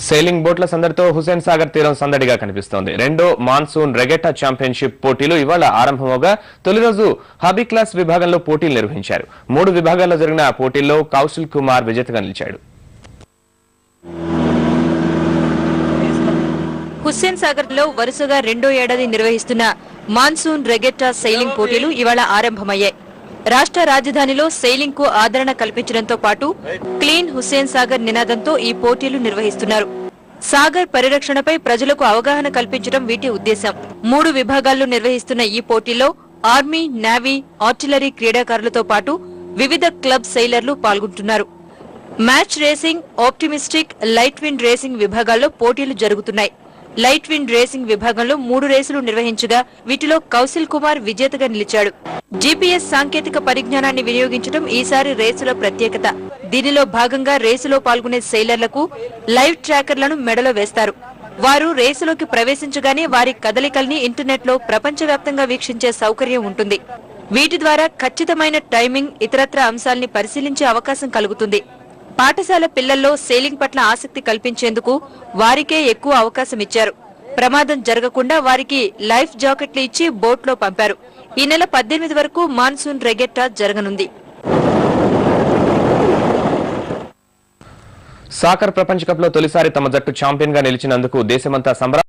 Selling బోట్ల సందడితో Hussain Sagar తీరం సందడిగా కనిపిస్తోంది. రెండో మాన్సూన్ రెగెట్టా ఛాంపియన్షిప్ పోటీలు ఇవాళ ఆరంభమవగా తొలి రోజు హాబీ క్లాస్ విభాగంలో పోటీలు నిర్వహించారు. 3 విభాగాల్లో జరిగిన పోటీల్లో కౌశల్ కుమార్ విజేతగా నిలిచాడు. హుస్సేన్ సాగర్ లో వరుసగా రెండో ఏడాది నిర్వహిస్తున్న మాన్సూన్ రెగెట్టా సైలింగ్ పోటీలు ఇవాళ ఆరంభమయ్యాయి. రాష్ట్ర రాజధానిలో సైలింగ్ కు ఆదరణ కల్పించడంతో పాటు క్లీన్ హుస్సేన్ సాగర్ నినాదంతో ఈ పోటీలు నిర్వహిస్తున్నారు. సాగర్ పరిరక్షణపై ప్రజలకు అవగాహన కల్పించడం వీటి ఉద్దేశం. 3 విభాగాల్లో నిర్వహిస్తున్న ఈ పోటీల్లో ఆర్మీ, నేవీ, ఆర్టిలరీ క్రీడాకారులతో పాటు వివిధ క్లబ్ సైలర్లు పాల్గొంటున్నారు. Match racing, optimistic, light wind racing విభాగాల్లో పోటీలు జరుగుతున్నాయి. లైట్ విండ్ రేసింగ్ విభాగంలో 3 రేసులు నిర్వహించగా వీటిలో కౌశల్ కుమార్ విజేతగా నిలిచాడు. జీపీఎస్ సాంకేతిక పరిజ్ఞానాన్ని వినియోగించడం ఈసారి రేసుల ప్రత్యేకత. దీనిలో భాగంగా రేసులో పాల్గొనే సైలర్లకు లైవ్ ట్రాకర్లను మెడలో వేస్తారు. వారు రేసులోకి ప్రవేశించగానే వారి కదలికల్ని ఇంటర్నెట్ లో ప్రపంచవ్యాప్తంగా వీక్షించే సౌకర్యం ఉంటుంది. వీటి ద్వారా ఖచ్చితమైన టైమింగ్, ఇతరత్ర అంశాల్ని పరిశీలించే అవకాశం కలుగుతుంది. పాఠశాల పిల్లల్లో సేలింగ్ పట్ల ఆసక్తి కల్పించేందుకు వారికే ఎక్కువ అవకాశం ఇచ్చారు. ప్రమాదం జరగకుండా వారికి లైఫ్ జాకెట్లు ఇచ్చి బోట్లో పంపారు. ఈ నెల 18 వరకు మాన్సూన్ రెగెట్టా జరగనుంది. సాకర్ ప్రపంచ కప్ లో తొలిసారి తమ జట్టు ఛాంపియన్ గా నిలిచినందుకు దేశమంతా సంబరాలు